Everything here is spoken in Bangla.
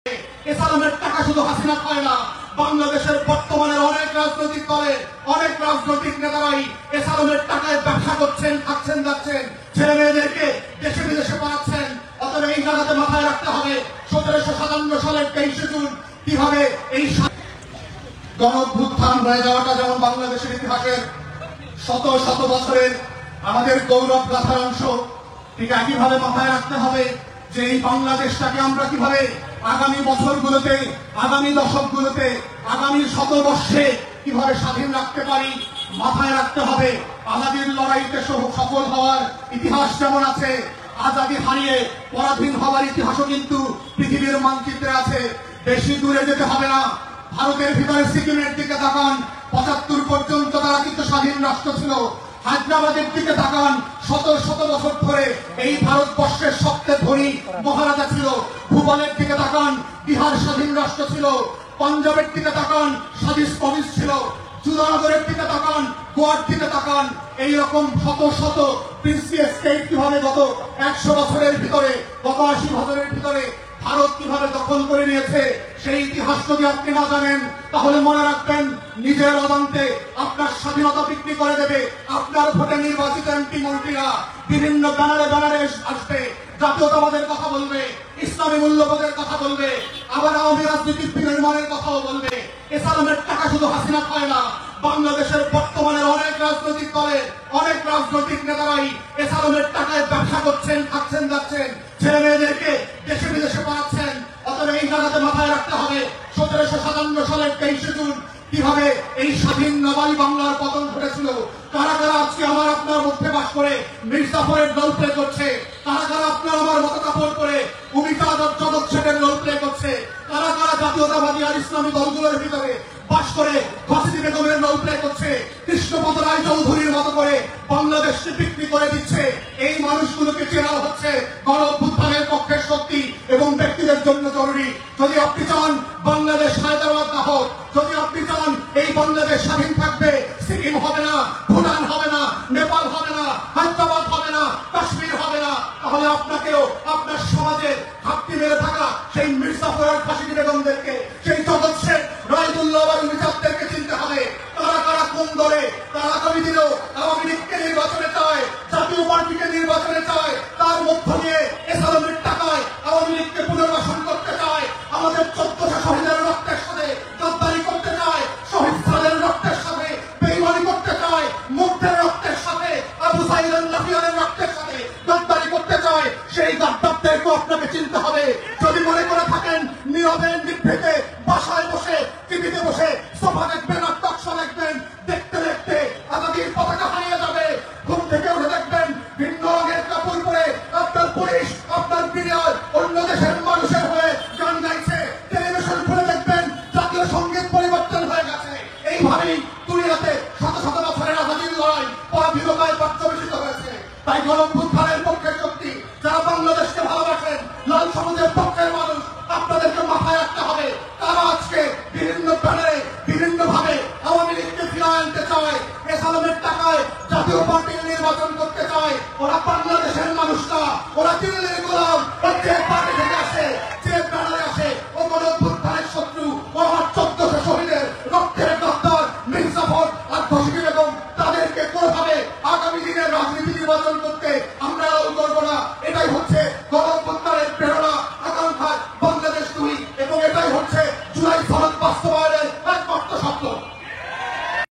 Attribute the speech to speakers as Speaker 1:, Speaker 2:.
Speaker 1: এসালামের টাকা শুধু হাসিনা খায় না, বাংলাদেশের বর্তমানের অনেক রাজনৈতিক দলের অনেক রাজনৈতিক নেতারাই এসালামের টাকায় ব্যবসা করছেন, খাচ্ছেন, যাচ্ছেন, ছেলে মেয়েদেরকে দেশে বিদেশে পাঠাচ্ছেন। অতএব এই জায়গাতে মাথায় রাখতে হবে 1757 সালের 23 জুন কিভাবে এই গণঅভ্যুত্থান হয়ে যাওয়াটা যেমন বাংলাদেশের ইতিহাসের শত শত বছরের আমাদের গৌরব গাথার অংশ, ঠিক একইভাবে মাথায় রাখতে হবে যে এই বাংলাদেশটাকে আমরা কিভাবে আগামী বছরগুলোতে, আগামী দশকগুলোতে, আগামী শতবর্ষে কিভাবে স্বাধীন রাখতে পারি। মাথায় রাখতে হবে আজাদীর লড়াইতে সফল হওয়ার ইতিহাস যেমন আছে, আজাদী হারিয়ে পরাধীন হওয়ার ইতিহাসও কিন্তু পৃথিবীর মানচিত্রে আছে। বেশি দূরে যেতে হবে না, ভারতের ভিতরে সিকিমের দিকে তাকান, 75 পর্যন্ত তারা কিন্তু স্বাধীন রাষ্ট্র ছিল। হায়দ্রাবাদের দিকে তাকান, শত শত বছর ধরে এই ভারতবর্ষের সবচেয়ে ধনী মহারাজা ছিল। ভূপালের দিকে তাকান, বিহার স্বাধীন রাষ্ট্র ছিল। পাঞ্জাবের দিকে তাকান, স্বাধীন প্রদেশ ছিল। জুনাগড়ের দিকে তাকান, গোয়ার দিকে তাকান। এইরকম শত শত প্রিন্সিয়াস স্টেট কিভাবে গত 100 বছরের ভিতরে, গত 80 বছরের ভিতরে ভারত কিভাবে দখল করে নিয়েছে, সেই ইতিহাস যদি আপনি না জানেন তাহলে মনে রাখবেন নিজের অজান্তে আপনার স্বাধীনতা বিক্রি করে দেবে। আপনার ভোটে নির্বাচিত এমপি মন্ত্রীরা বিভিন্ন ব্যানারে ব্যানারে আসবে, জাতীয়তাবাদের কথা বলবে, ইসলামী মূল্যবোধের কথা বলবে, আবার আওয়ামী রাজনীতির বিনির্মাণের কথাও বলবে। এসালামের টাকা শুধু হাসিনা খায় না, বাংলাদেশের বর্তমানের অনেক রাজনৈতিক দলের অনেক রাজনৈতিক নেতারাই এসালামের টাকায় ব্যবসা করছেন, খাচ্ছেন, যাচ্ছেন, ছেলে মেয়েদেরকে দেশে বিদেশে পাঠাচ্ছেন। অতএব এই জায়গাতে মাথায় রাখতে হবে 1757 সালের 23 জুন কিভাবে এই স্বাধীন নবাবী বাংলার পতন ঘটেছিল। কারা কারা আজকে আমার আপনার মধ্যে বাস করে মির্জাফরের রোল প্লে করছে, কারা কারা আপনার আমার মতো কাপড় করে ভূমিকা জগৎ শেখের রোল প্লে করছে, কারা কারা জাতীয়তাবাদী আর ইসলামী দলগুলোর ভিতরে বাস করে ফাঁসি বেগমের রোল প্লে করছে, কৃষ্ণপদ রায় চৌধুরীর মতো করে বাংলাদেশকে বিক্রি করে দিচ্ছে। এই মানুষগুলোকে চেনা হচ্ছে গণঅভ্যুত্থানের পক্ষের শক্তি এবং ব্যক্তিদের জন্য জরুরি। যদি আপনি চান বাংলাদেশ হায়দ্রাবাদ না হোক, যদি আপনি চান এই বাংলাদেশ স্বাধীন থাকবে, সিকিম হবে না, ভুটান হবে না, নেপাল হবে না, হায়দ্রাবাদ হবে না, কাশ্মীর হবে না, তাহলে আপনাকেও আপনার সমাজে ঘাপটি মেরে থাকা সেই মির্জাফরের ফাঁসি বেগমদেরকে, সেই জগৎ শেখ, রায়দুল্লাহ বিচারদেরকে চিনতে হবে। তারা কারা কোন দলে, তারা আগামী দিনেও আওয়ামী লীগকে নির্বাচনে চায়, জাতীয় পার্টিকে নির্বাচনে চায়, তার মধ্য দিয়ে এসালামের টাকায় আওয়ামী লীগকে পুনর্বাসন করতে চায়, আমাদের 1400 শহীদের রক্তের সাথে গদ্দারি করতে চায়, শহীদ সালের রক্তের সাথে বেইমানি করতে চায়, মুগ্ধের রক্তের সাথে, আবু সাইদ আল-নাফিয়ানের রক্তের সাথে গদ্দারি করতে চায়। সেই গাদ্দারদেরকে আপনাকে চিনতে হবে। যদি মনে করে থাকেন নীরবে নিভৃতে বাসায় বসে টিভিতে বসে সোফা দেখবেন আর টকশো দেখবেন, দেখতে দেখতে আজাদীর পতাকা হারিয়ে যাবে। ঘুম থেকে উঠে দেখবেন ভিন্ন রঙের কাপড় পরে আপনার পুলিশ, আপনার বিরিয়ার অন্য দেশের মানুষের হয়ে গান গাইছে। টেলিভিশন খুলে দেখবেন জাতীয় সঙ্গীত পরিবর্তন হয়ে গেছে। এইভাবেই দুনিয়াতে শত শত বছরের আজাদীর লড়াই পরাধীনতায় পর্যবেসিত হয়েছে। তাই গণঅভ্যুত্থানের পক্ষের শক্তি যারা বাংলাদেশকে ভালোবাসেন, লাল সবুজের পক্ষের মানুষ, আপনাদেরকে মাথায় রাখতে হবে তারা আজকে বিভিন্ন ব্যানারে বিভিন্ন ভাবে আওয়ামী লীগকে ফিরিয়ে আনতে চায়, এসালামের টাকায় জাতীয় পার্টির নির্বাচন করতে চায়। ওরা বাংলাদেশের মানুষ না, ওরা দিল্লির গোলাম। যে পার্টি থেকে আসে, যে ব্যানারে আসে, ও গণঅভ্যুত্থানের শত্রু। ও আমার 1400 শহীদের রক্তের গদ্দার মির্জাফর আর ফাঁসি বেগম। তাদেরকে কোনোভাবে আগামী দিনের রাজনীতি নির্বাচন করতে আমরা করবো না। এটাই হচ্ছে গণঅভ্যুত্থানের প্রেরণা, আকাঙ্ক্ষা, বাংলাদেশ 2, এবং এটাই হচ্ছে জুলাই সনদ বাস্তবায়নের